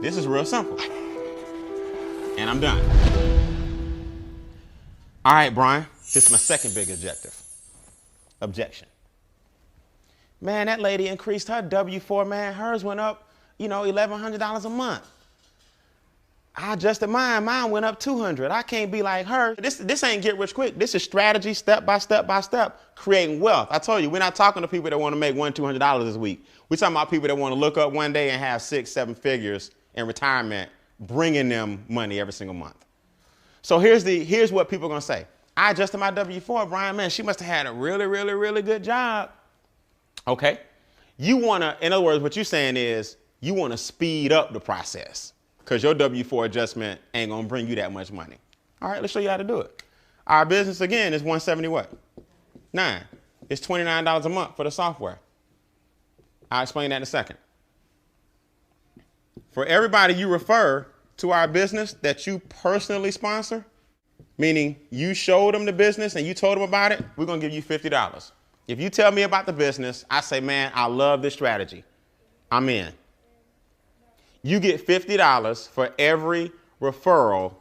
This is real simple. And I'm done. All right, Brian, this is my second big objection. Man, that lady increased her W-4, man. Hers went up, $1,100 a month. I adjusted mine. Mine went up $200. I can't be like her. This ain't get rich quick. This is strategy, step by step, creating wealth. I told you, we're not talking to people that want to make $200 this week. We're talking about people that want to look up one day and have 6, 7 figures in retirement, bringing them money every single month. So here's what people are going to say. I adjusted my W-4, Brian, man, she must have had a really, really, really good job. Okay. In other words, what you're saying is you want to speed up the process because your W-4 adjustment ain't going to bring you that much money. All right, let's show you how to do it. Our business, again, is 170 what? 9. It's $29 a month for the software. I'll explain that in a second. For everybody you refer to our business that you personally sponsor, meaning you showed them the business and you told them about it, we're going to give you $50. If you tell me about the business, I say, man, I love this strategy. I'm in. You get $50 for every referral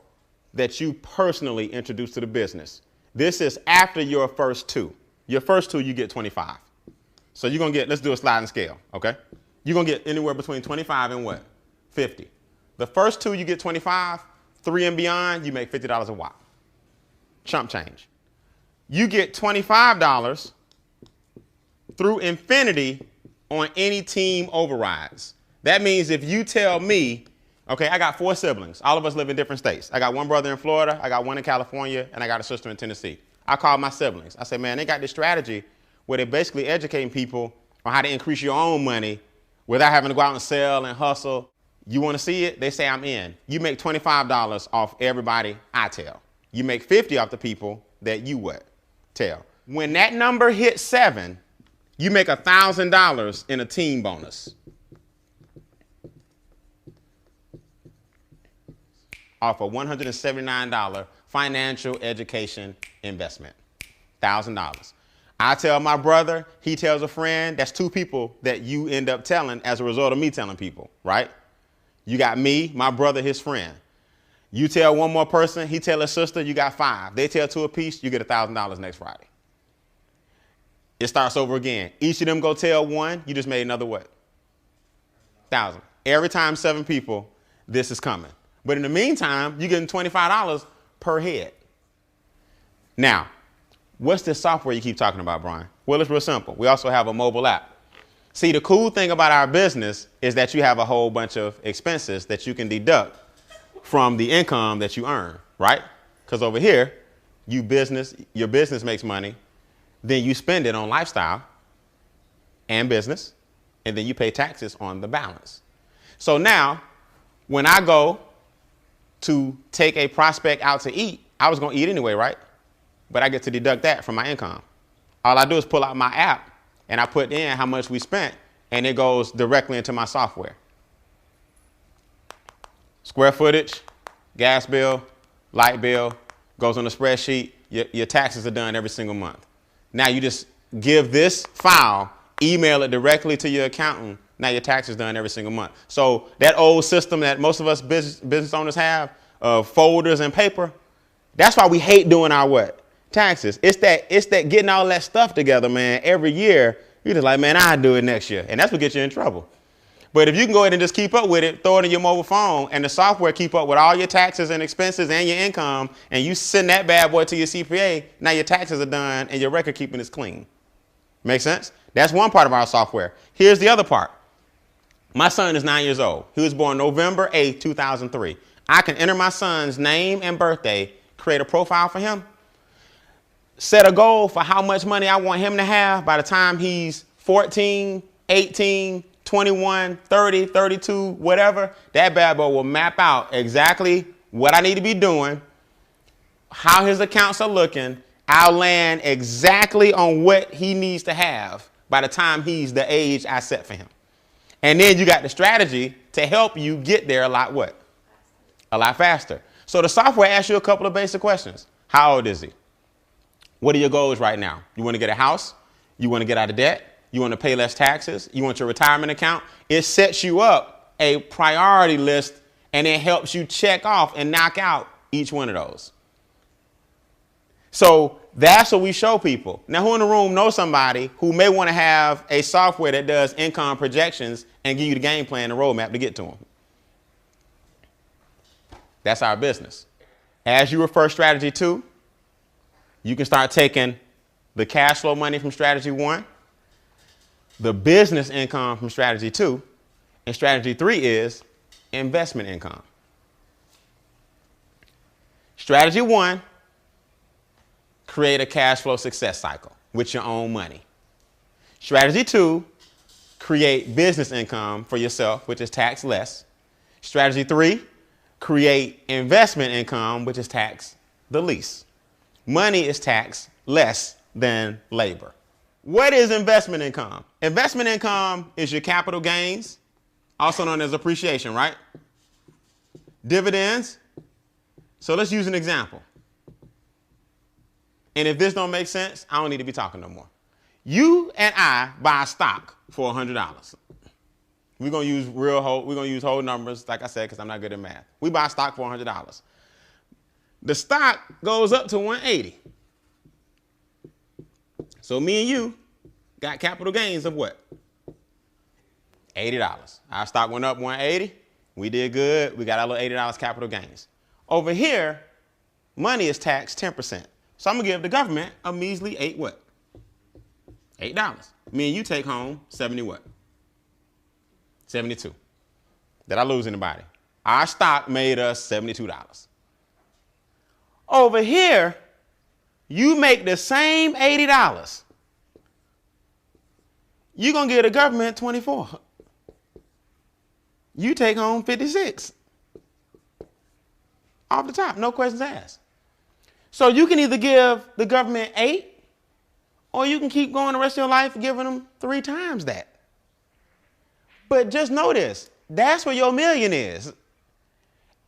that you personally introduce to the business. This is after your first 2. Your first 2, you get 25. So you're going to get, let's do a sliding scale, okay? You're going to get anywhere between 25 and what? 50. The first 2, you get 25. 3 and beyond, you make $50 a whop. Chump change. You get $25 through infinity on any team overrides. That means if you tell me, okay, I got 4 siblings. All of us live in different states. I got one brother in Florida, I got one in California, and I got a sister in Tennessee. I call my siblings. I say, man, they got this strategy where they're basically educating people on how to increase your own money without having to go out and sell and hustle. You want to see it? They say I'm in. You make $25 off everybody I tell. You make 50 off the people that you what? Tell. When that number hits 7, you make $1,000 in a team bonus. Off a $179 financial education investment. $1,000. I tell my brother, he tells a friend. That's 2 people that you end up telling as a result of me telling people, right? You got me, my brother, his friend. You tell one more person, he tell his sister, you got 5. They tell 2 apiece, you get $1,000 next Friday. It starts over again. Each of them go tell 1, you just made another what? 1,000. Every time 7 people, this is coming. But in the meantime, you're getting $25 per head. Now, what's this software you keep talking about, Brian? Well, it's real simple. We also have a mobile app. See, the cool thing about our business is that you have a whole bunch of expenses that you can deduct from the income that you earn, right? Because over here, your business makes money, then you spend it on lifestyle and business, and then you pay taxes on the balance. So now, when I go to take a prospect out to eat, I was going to eat anyway, right? But I get to deduct that from my income. All I do is pull out my app and I put in how much we spent and it goes directly into my software. Square footage, gas bill, light bill, goes on the spreadsheet. Your taxes are done every single month. Now you just give this file, email it directly to your accountant. Now your taxes done every single month. So that old system that most of us business owners have of folders and paper, that's why we hate doing our what? Taxes. It's that getting all that stuff together, man. Every year, you're just like, man, I'll do it next year. And that's what gets you in trouble. But if you can go ahead and just keep up with it, throw it in your mobile phone, and the software keep up with all your taxes and expenses and your income, and you send that bad boy to your CPA, now your taxes are done and your record keeping is clean. Make sense? That's one part of our software. Here's the other part. My son is 9 years old. He was born November 8, 2003. I can enter my son's name and birthday, create a profile for him, set a goal for how much money I want him to have by the time he's 14, 18, 21, 30, 32, whatever. That bad boy will map out exactly what I need to be doing, how his accounts are looking. I'll land exactly on what he needs to have by the time he's the age I set for him. And then you got the strategy to help you get there a lot what? A lot faster. So the software asks you a couple of basic questions. How old is he? What are your goals right now? You want to get a house? You want to get out of debt? You want to pay less taxes? You want your retirement account? It sets you up a priority list, and it helps you check off and knock out each one of those. So that's what we show people. Now, who in the room knows somebody who may want to have a software that does income projections and give you the game plan and roadmap to get to them? That's our business. As you refer strategy 2, you can start taking the cash flow money from strategy 1, the business income from strategy 2, and strategy 3 is investment income. Strategy 1, create a cash flow success cycle with your own money. Strategy 2, create business income for yourself, which is tax less. Strategy 3, create investment income, which is tax the least. Money is taxed less than labor. What is investment income? Investment income is your capital gains, also known as appreciation, right? Dividends. So let's use an example. And if this don't make sense, I don't need to be talking no more. You and I buy stock for $100. We're gonna use whole numbers, like I said, because I'm not good at math. We buy stock for $100. The stock goes up to 180. So me and you got capital gains of what? $80. Our stock went up 180. We did good. We got our little $80 capital gains. Over here, money is taxed 10%. So I'm gonna give the government a measly $8. Me and you take home 70 what? 72. Did I lose anybody? Our stock made us $72. Over here, you make the same $80. You're gonna give the government 24. You take home 56. Off the top, no questions asked. So you can either give the government 8, or you can keep going the rest of your life giving them 3 times that. But just know this, that's where your million is.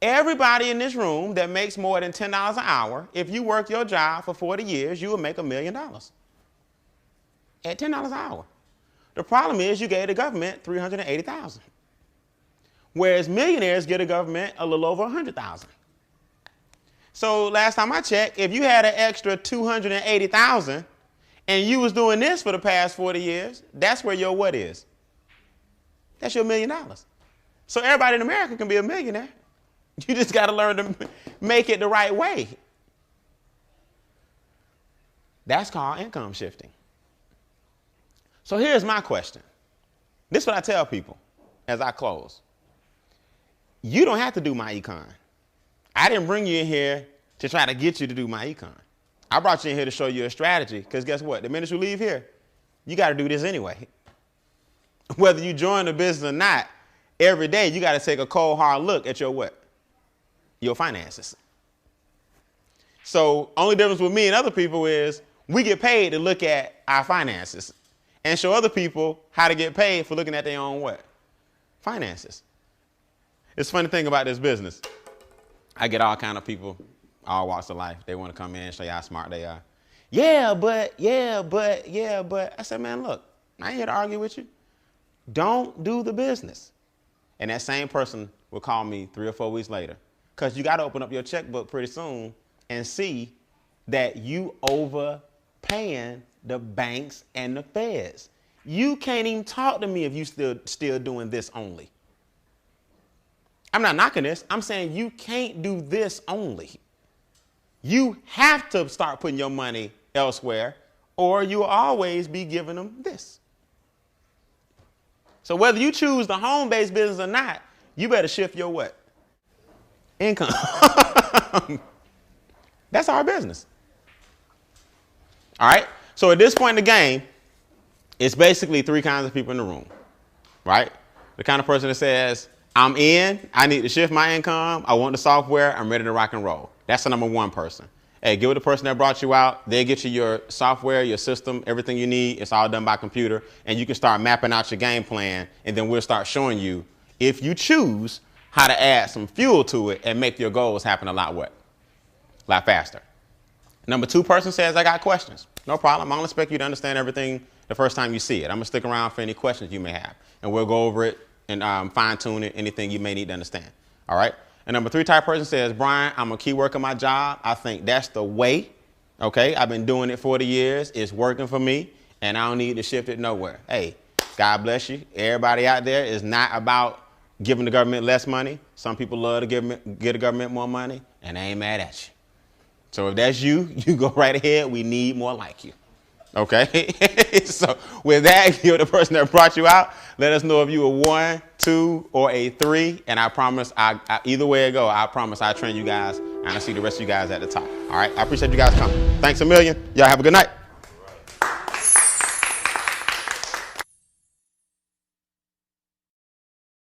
Everybody in this room that makes more than $10 an hour, if you work your job for 40 years, you will make $1 million at $10 an hour. The problem is you gave the government $380,000, whereas millionaires get the government a little over $100,000. So last time I checked, if you had an extra $280,000 and you was doing this for the past 40 years, that's where your what is? That's your $1 million. So everybody in America can be a millionaire. You just got to learn to make it the right way. That's called income shifting. So here's my question. This is what I tell people as I close. You don't have to do my econ. I didn't bring you in here to try to get you to do my econ. I brought you in here to show you a strategy, because guess what? The minute you leave here, you got to do this anyway. Whether you join the business or not, every day you got to take a cold, hard look at your what? Your finances. So only difference with me and other people is we get paid to look at our finances and show other people how to get paid for looking at their own what? Finances. It's a funny thing about this business. I get all kind of people, all walks of life. They want to come in and show you how smart they are. Yeah, but. I said, man, look, I ain't here to argue with you. Don't do the business. And that same person will call me 3 or 4 weeks later, because you got to open up your checkbook pretty soon and see that you overpaying the banks and the feds. You can't even talk to me if you still doing this only. I'm not knocking this. I'm saying you can't do this only. You have to start putting your money elsewhere, or you'll always be giving them this. So whether you choose the home-based business or not, you better shift your what? Income. That's our business. All right? So at this point in the game, it's basically 3 kinds of people in the room, right? The kind of person that says, I'm in, I need to shift my income, I want the software, I'm ready to rock and roll. That's the number 1 person. Hey, give it the person that brought you out. They'll get you your software, your system, everything you need. It's all done by computer. And you can start mapping out your game plan. And then we'll start showing you, if you choose, how to add some fuel to it and make your goals happen a lot what? A lot faster. Number 2 person says, I got questions. No problem. I don't expect you to understand everything the first time you see it. I'm going to stick around for any questions you may have. And we'll go over it and fine tune it, anything you may need to understand. All right. And number 3 type person says, Brian, I'm a key worker at my job. I think that's the way. Okay. I've been doing it 40 years. It's working for me and I don't need to shift it nowhere. Hey, God bless you. Everybody out there is not about giving the government less money. Some people love to give the government more money and they ain't mad at you. So if that's you, you go right ahead. We need more like you. Okay. So with that, you're the person that brought you out. Let us know if you were 1, 2, or a 3. And I promise, either way it go, I promise I train you guys and I see the rest of you guys at the top. All right. I appreciate you guys coming. Thanks a million. Y'all have a good night.